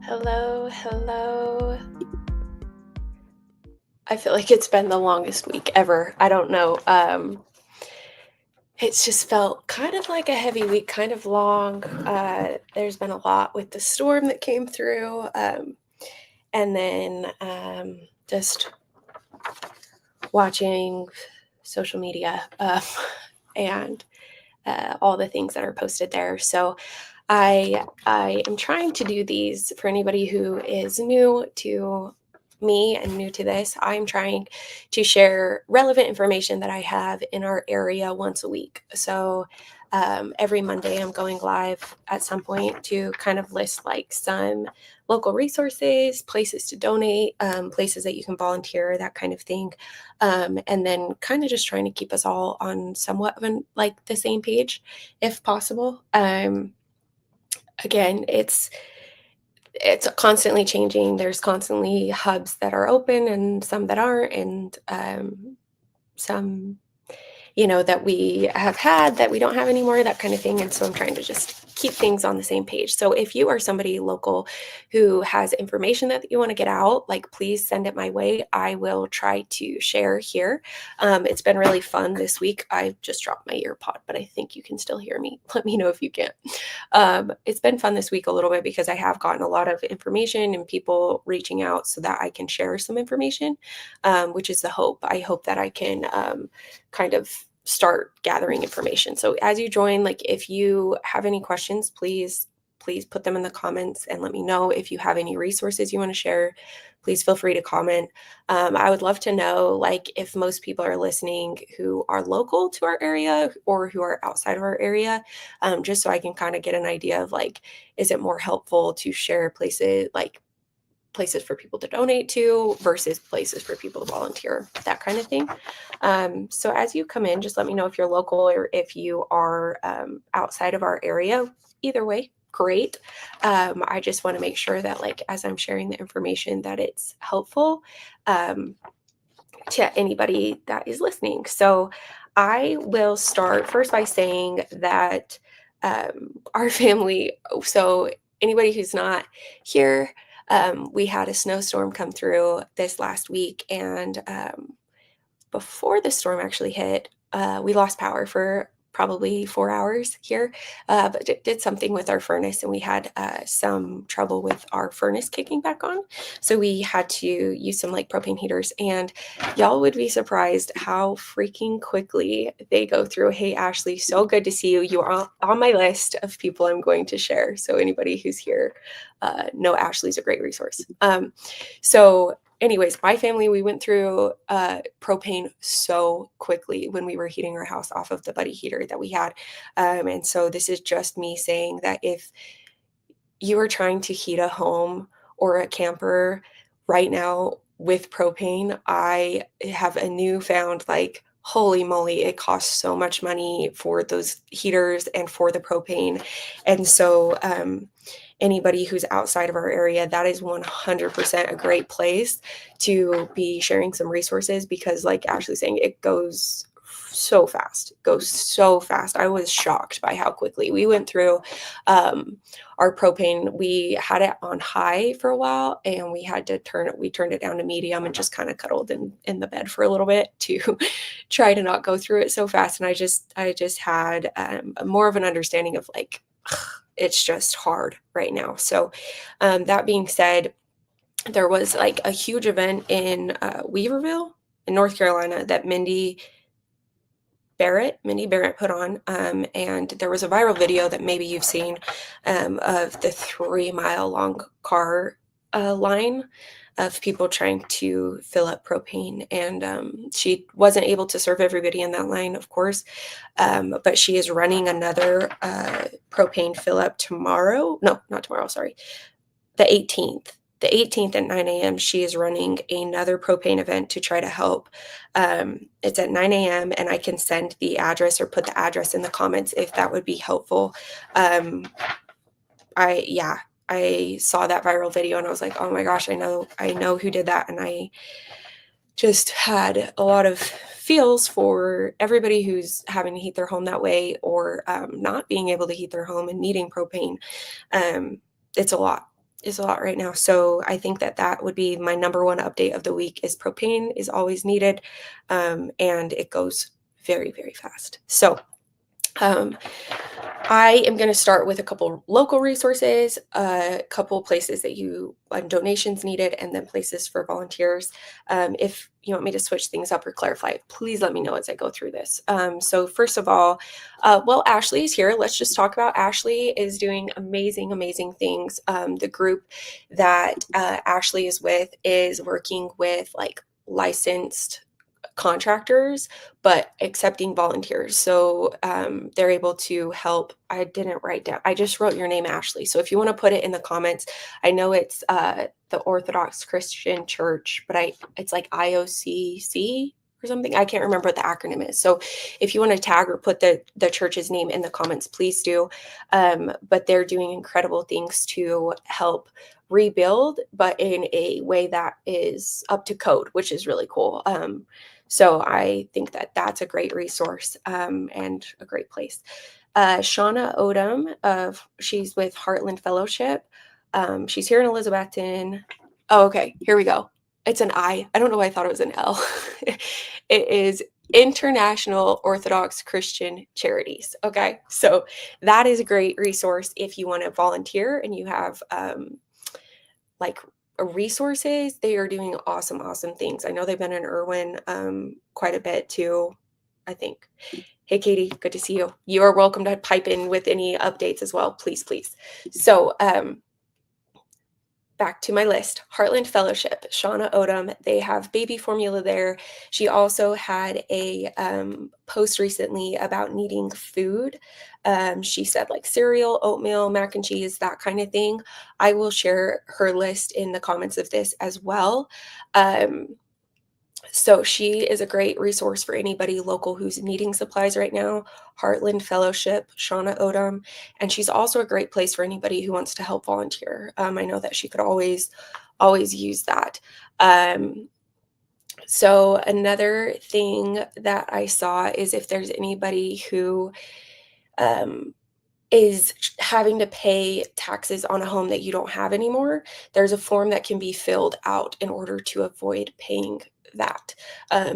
Hello, hello. I feel like it's been the longest week ever. I don't know. It's just felt kind of like a heavy week, kind of long. There's been a lot with the storm that came through, and then just watching social media and all the things that are posted there. So I am trying to do these for anybody who is new to me and new to this. I'm trying to share relevant information that I have in our area once a week. So every Monday, I'm going live at some point to kind of list like some local resources, places to donate, places that you can volunteer, that kind of thing. And then kind of just trying to keep us all on somewhat of like the same page if possible. Again, it's constantly changing. There's constantly hubs that are open and some that aren't, and some that we have had that we don't have anymore, that kind of thing. And so I'm trying to just keep things on the same page. So if you are somebody local who has information that you want to get out, like please send it my way. I will try to share here. It's been really fun this week. I just dropped my ear pod, but I think you can still hear me. Let me know if you can't. It's been fun this week a little bit because I have gotten a lot of information and people reaching out so that I can share some information, which is the hope. I hope that I can kind of start gathering information. So as you join, like if you have any questions, please put them in the comments and let me know. If you have any resources you want to share, please feel free to comment. I would love to know, like, if most people are listening who are local to our area or who are outside of our area, just so I can kind of get an idea of like, is it more helpful to share places like places for people to donate to versus places for people to volunteer, that kind of thing. So as you come in, just let me know if you're local or if you are outside of our area. Either way, great. I just want to make sure that like as I'm sharing the information that it's helpful to anybody that is listening. So I will start first by saying that our family, so anybody who's not here, we had a snowstorm come through this last week, and before the storm actually hit, we lost power for probably 4 hours here, but it did something with our furnace, and we had some trouble with our furnace kicking back on. So we had to use some like propane heaters, and y'all would be surprised how freaking quickly they go through. Hey, Ashley, so good to see you. You are on my list of people I'm going to share. So anybody who's here, know Ashley's a great resource. So anyways, my family, we went through propane so quickly when we were heating our house off of the buddy heater that we had. And so this is just me saying that if you are trying to heat a home or a camper right now with propane, I have a newfound like, holy moly, it costs so much money for those heaters and for the propane. And so anybody who's outside of our area, that is 100% a great place to be sharing some resources, because like Ashley's saying, it goes so fast. It goes so fast. I was shocked by how quickly we went through our propane. We had it on high for a while, and we had to turned it down to medium and just kind of cuddled in the bed for a little bit to try to not go through it so fast. And I just had more of an understanding of like, it's just hard right now. So that being said, there was like a huge event in Weaveerville in North Carolina that Mindy Barret put on, and there was a viral video that maybe you've seen of the 3-mile long car line of people trying to fill up propane, and she wasn't able to serve everybody in that line, of course, but she is running another propane fill up tomorrow. No, not tomorrow, sorry, the 18th. The 18th at 9 a.m., she is running another propane event to try to help. It's at 9 a.m., and I can send the address or put the address in the comments if that would be helpful. I saw that viral video and I was like, oh my gosh, I know who did that. And I just had a lot of feels for everybody who's having to heat their home that way, or not being able to heat their home and needing propane. It's a lot. is a lot right now. So I think that that would be my number one update of the week is propane is always needed. And it goes very, very fast. So um, I am going to start with a couple local resources, a couple places that donations needed, and then places for volunteers. If you want me to switch things up or clarify, please let me know as I go through this. So first of all, well, Ashley is here. Let's just talk about Ashley is doing amazing, amazing things. The group that Ashley is with is working with like licensed contractors, but accepting volunteers. So they're able to help. I didn't write down, I just wrote your name, Ashley. So if you want to put it in the comments, I know it's the Orthodox Christian Church, but it's like IOCC or something. I can't remember what the acronym is. So if you want to tag or put the church's name in the comments, please do. But they're doing incredible things to help rebuild, but in a way that is up to code, which is really cool. So I think that that's a great resource and a great place. Shawna Odom, she's with Heartland Fellowship. She's here in Elizabethton. Oh, okay, here we go. It's an I. I don't know why I thought it was an L. It is International Orthodox Christian Charities. Okay, so that is a great resource if you want to volunteer and you have like resources. They are doing awesome, awesome things. I know they've been in Irwin quite a bit too, I think. Hey, Katie, good to see you. You are welcome to pipe in with any updates as well, please, please. So back to my list. Heartland Fellowship, Shawna Odom, they have baby formula there. She also had a post recently about needing food. She said like cereal, oatmeal, mac and cheese, that kind of thing. I will share her list in the comments of this as well. So she is a great resource for anybody local who's needing supplies right now. Heartland Fellowship, Shawna Odom. And she's also a great place for anybody who wants to help volunteer. I know that she could always use that. So another thing that I saw is if there's anybody who is having to pay taxes on a home that you don't have anymore, there's a form that can be filled out in order to avoid paying that.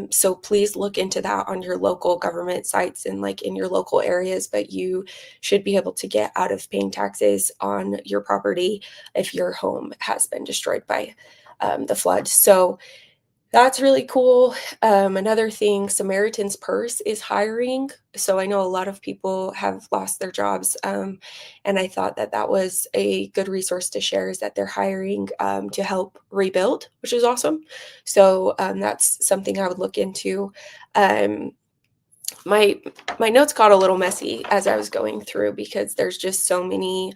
So please look into that on your local government sites and like in your local areas, but you should be able to get out of paying taxes on your property if your home has been destroyed by the flood. So that's really cool. Another thing, Samaritan's Purse is hiring. So I know a lot of people have lost their jobs. And I thought that that was a good resource to share is that they're hiring to help rebuild, which is awesome. So that's something I would look into. My notes got a little messy as I was going through because there's just so many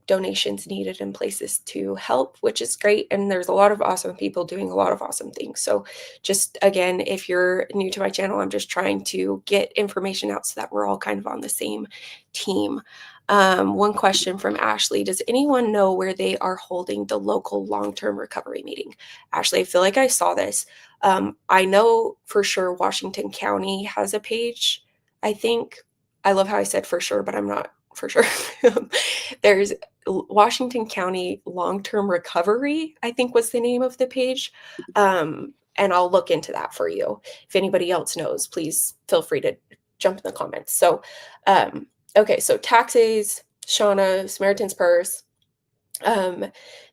donations needed in places to help, which is great. And there's a lot of awesome people doing a lot of awesome things. So just again, if you're new to my channel, I'm just trying to get information out so that we're all kind of on the same team. One question from Ashley, does anyone know where they are holding the local long-term recovery meeting? Ashley, I feel like I saw this. I know for sure Washington County has a page, I think. I love how I said for sure, but I'm not for sure. There's Washington County Long-Term Recovery, I think was the name of the page. And I'll look into that for you. If anybody else knows, please feel free to jump in the comments. So, okay, so taxes, Shawna, Samaritan's Purse.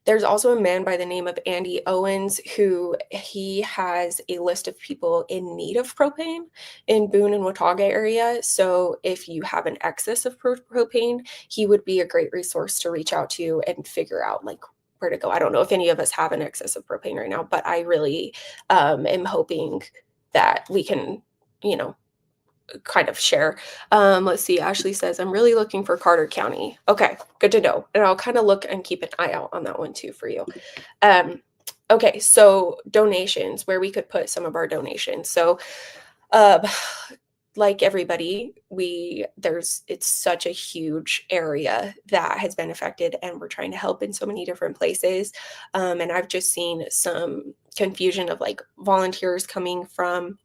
There's also a man by the name of Andy Owens who he has a list of people in need of propane in Boone and Watauga area. So if you have an excess of propane, he would be a great resource to reach out to and figure out like where to go. I don't know if any of us have an excess of propane right now, but I really am hoping that we can, kind of share. Let's see. Ashley says, I'm really looking for Carter County. Okay, good to know. And I'll kind of look and keep an eye out on that one too for you. Okay, so donations, where we could put some of our donations. So like everybody, it's such a huge area that has been affected and we're trying to help in so many different places. And I've just seen some confusion of like volunteers coming from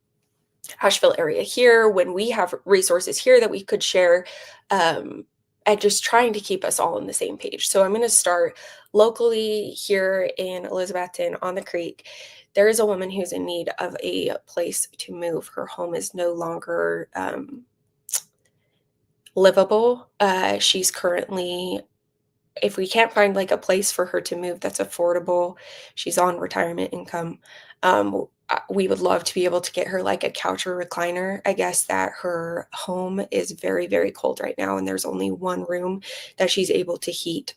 Asheville area here when we have resources here that we could share. And at just trying to keep us all on the same page. So I'm going to start locally here in Elizabethton on the creek. There is a woman who's in need of a place to move. Her home is no longer livable. She's currently, if we can't find like a place for her to move that's affordable, she's on retirement income. We would love to be able to get her like a couch or recliner. I guess that her home is very, very cold right now, and there's only one room that she's able to heat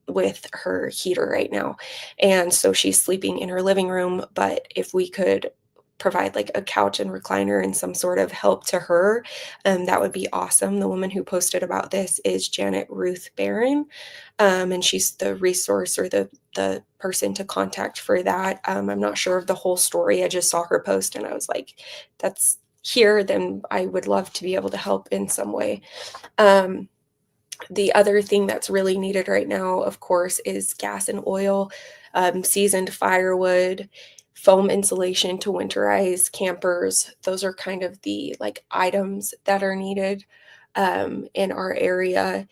with her heater right now. And so she's sleeping in her living room. But if we could provide like a couch and recliner and some sort of help to her, that would be awesome. The woman who posted about this is Janet Ruth Barron, and she's the resource or the person to contact for that. I'm not sure of the whole story. I just saw her post and I was like, that's here, then I would love to be able to help in some way. The other thing that's really needed right now, of course, is gas and oil, seasoned firewood, foam insulation to winterize campers. Those are kind of the like items that are needed in our area.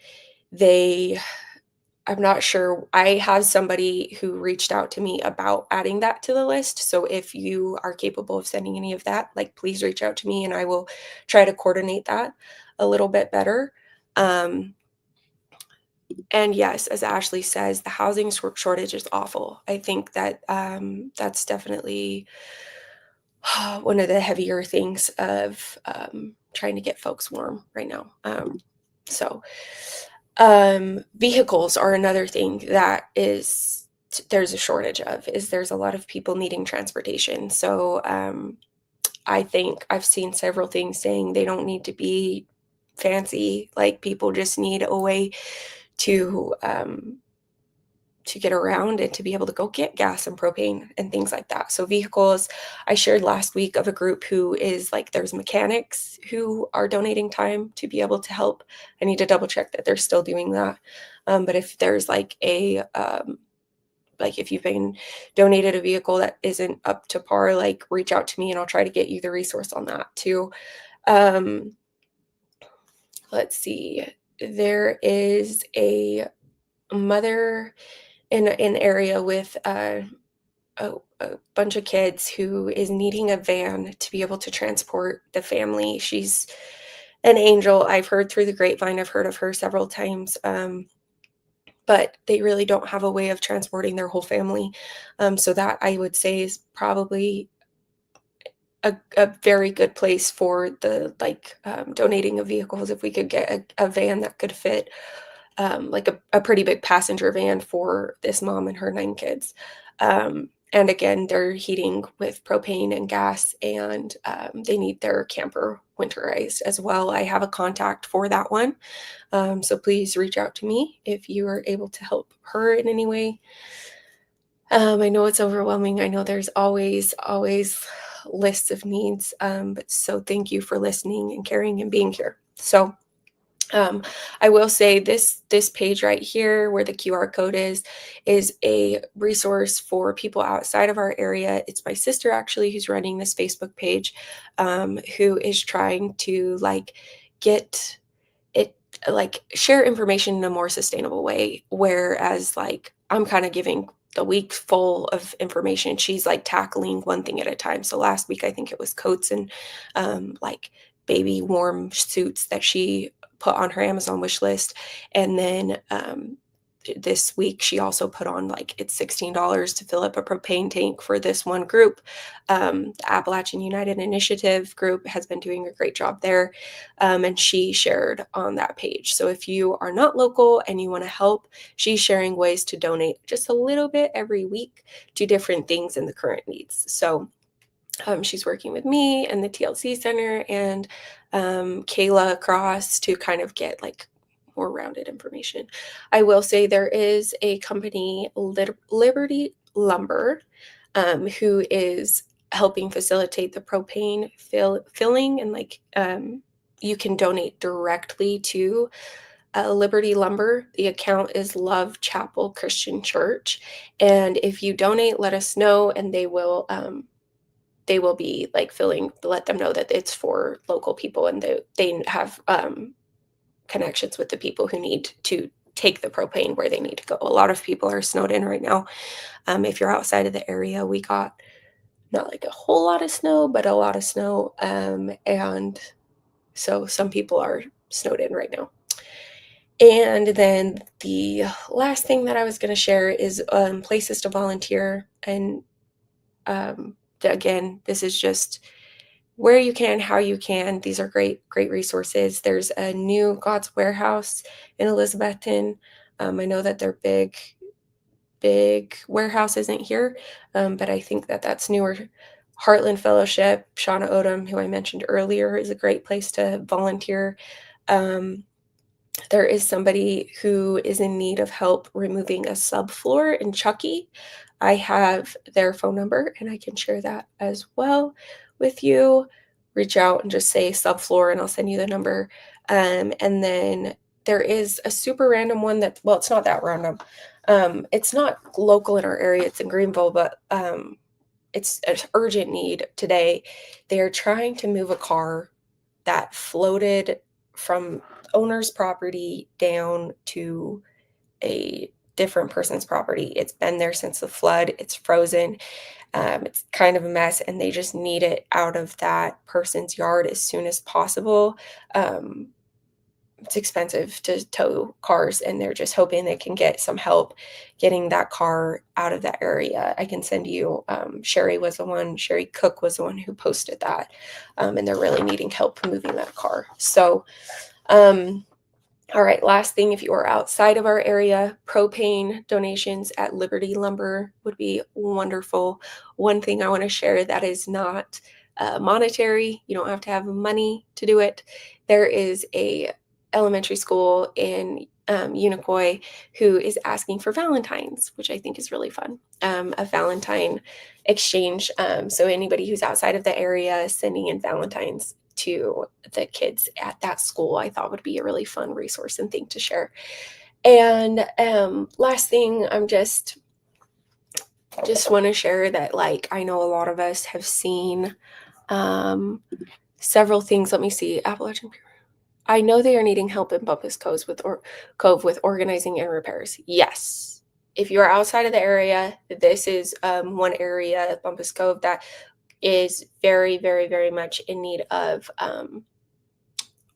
I'm not sure. I have somebody who reached out to me about adding that to the list. So if you are capable of sending any of that, like please reach out to me and I will try to coordinate that a little bit better. And yes, as Ashley says, the housing shortage is awful. I think that that's definitely one of the heavier things of trying to get folks warm right now. So vehicles are another thing that there's a shortage of. There's a lot of people needing transportation. So I think I've seen several things saying they don't need to be fancy. Like people just need a way to get around and to be able to go get gas and propane and things like that. So vehicles, I shared last week of a group who is like, there's mechanics who are donating time to be able to help. I need to double check that they're still doing that. But if there's like like if you've been donated a vehicle that isn't up to par, like reach out to me and I'll try to get you the resource on that too. Let's see. There is a mother in an area with a bunch of kids who is needing a van to be able to transport the family. She's an angel. I've heard through the grapevine. I've heard of her several times. But they really don't have a way of transporting their whole family. So that I would say is probably a very good place for the donating of vehicles. If we could get a van that could fit like a pretty big passenger van for this mom and her 9 kids. And again, they're heating with propane and gas, and they need their camper winterized as well. I have a contact for that one. So please reach out to me if you are able to help her in any way. I know it's overwhelming. I know there's always lists of needs. But so thank you for listening and caring and being here. So I will say this page right here where the QR code is a resource for people outside of our area. It's my sister actually who's running this Facebook page, who is trying to get it, share information in a more sustainable way. Whereas I'm kind of giving the week full of information. She's tackling one thing at a time. So last week, I think it was coats and baby warm suits that she put on her Amazon wish list. And then this week she also put on it's $16 to fill up a propane tank for this one group. The Appalachian United Initiative group has been doing a great job there. And she shared on that page. So if you are not local and you want to help, she's sharing ways to donate just a little bit every week to different things in the current needs. So she's working with me and the TLC Center and Kayla Cross to kind of get more rounded information. I will say there is a company, Liberty Lumber, who is helping facilitate the propane filling, and you can donate directly to Liberty Lumber. The account is Love Chapel Christian Church, and if you donate, let us know, and they will be filling, let them know that it's for local people, and they have connections with the people who need to take the propane where they need to go. A lot of people are snowed in right now. If you're outside of the area, we got not like a whole lot of snow, but a lot of snow. And so some people are snowed in right now. And then the last thing that I was going to share is places to volunteer. And again, this is just where you can, how you can. These are great resources. There's a new God's Warehouse in Elizabethton. I know that their big warehouse isn't here, but I think that that's newer. Heartland Fellowship, Shawna Odom, who I mentioned earlier, is a great place to volunteer. There is somebody who is in need of help removing a subfloor in Chuckey. I have their phone number and I can share that as well with you. Reach out and just say subfloor and I'll send you the number. And then there is a super random one that, well, it's not that random. It's not local in our area. It's in Greenville, but it's an urgent need today. They are trying to move a car that floated from owner's property down to a different person's property. It's been there since the flood. It's frozen. It's kind of a mess, and they just need it out of that person's yard as soon as possible. It's expensive to tow cars, and they're just hoping they can get some help getting that car out of that area. I can send you, Sherry Cook was the one who posted that, and they're really needing help moving that car. So, all right, last thing, if you are outside of our area, propane donations at Liberty Lumber would be wonderful. One thing I want to share that is not monetary, you don't have to have money to do it. There is a elementary school in Unicoi who is asking for valentines, which I think is really fun. A Valentine exchange. So anybody who's outside of the area sending in valentines to the kids at that school, I thought would be a really fun resource and thing to share. And last thing, I'm just want to share that, like, I know a lot of us have seen several things. Let me see. Appalachian. I know they are needing help in Bumpus Cove with organizing and repairs. Yes. If you're outside of the area, this is one area, Bumpus Cove, that is very, very, very much in need of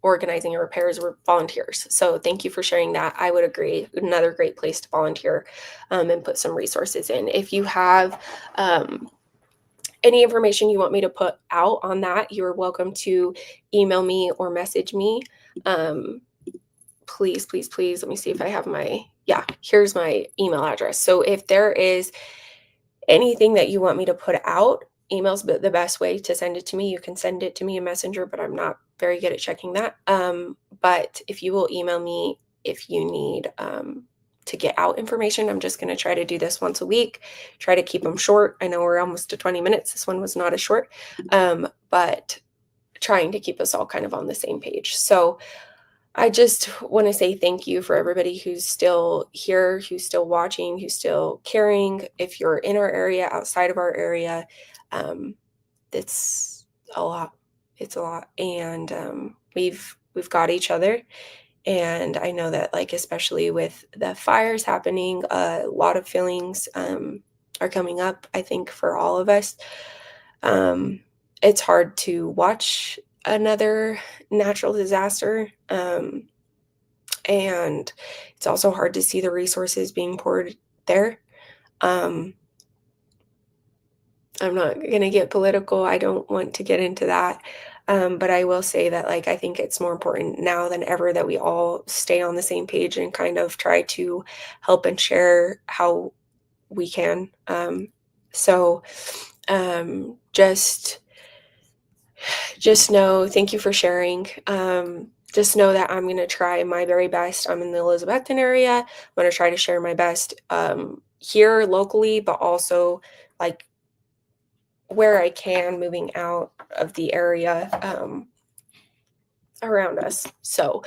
organizing and repairs with volunteers. So thank you for sharing that. I would agree. Another great place to volunteer and put some resources in. If you have any information you want me to put out on that, you're welcome to email me or message me. Please, please, please. Let me see if I have here's my email address. So if there is anything that you want me to put out, email's the best way to send it to me. You can send it to me in Messenger, but I'm not very good at checking that. But if you will email me, if you need to get out information, I'm just going to try to do this once a week, try to keep them short. I know we're almost to 20 minutes. This one was not as short, but trying to keep us all kind of on the same page. So I just want to say thank you for everybody who's still here, who's still watching, who's still caring. If you're in our area, outside of our area, it's a lot. It's a lot. And we've got each other. And I know that, like, especially with the fires happening, a lot of feelings are coming up, I think, for all of us. It's hard to watch another natural disaster. And it's also hard to see the resources being poured there. I'm not going to get political. I don't want to get into that. But I will say that, like, I think it's more important now than ever that we all stay on the same page and kind of try to help and share how we can. So just know, thank you for sharing. Just know that I'm going to try my very best. I'm in the Elizabethton area. I'm going to try to share my best here locally, but also, like, where I can, moving out of the area around us. So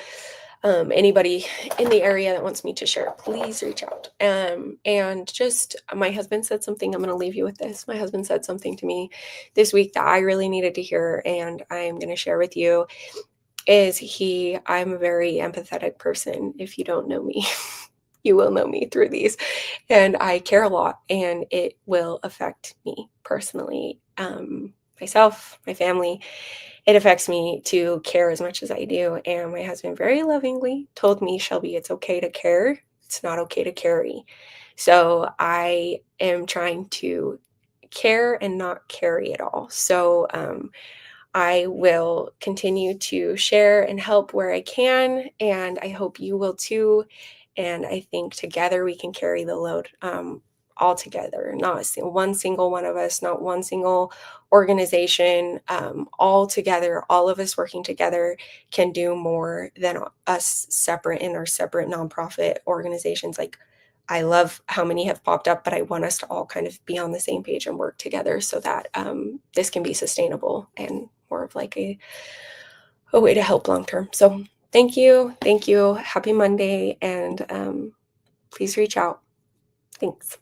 anybody in the area that wants me to share, please reach out. And just, my husband said something, I'm going to leave you with this. My husband said something to me this week that I really needed to hear, and I'm going to share with you. I'm a very empathetic person. If you don't know me, you will know me through these. And I care a lot, and it will affect me personally, myself, my family. It affects me to care as much as I do. And my husband very lovingly told me, Shelby, it's okay to care. It's not okay to carry. So I am trying to care and not carry it all. So I will continue to share and help where I can, and I hope you will too. And I think together we can carry the load, all together, not one single one of us, not one single organization. All together, all of us working together can do more than us separate in our separate nonprofit organizations. Like, I love how many have popped up, but I want us to all kind of be on the same page and work together so that this can be sustainable and more of like a way to help long term. So thank you. Thank you. Happy Monday. And please reach out. Thanks.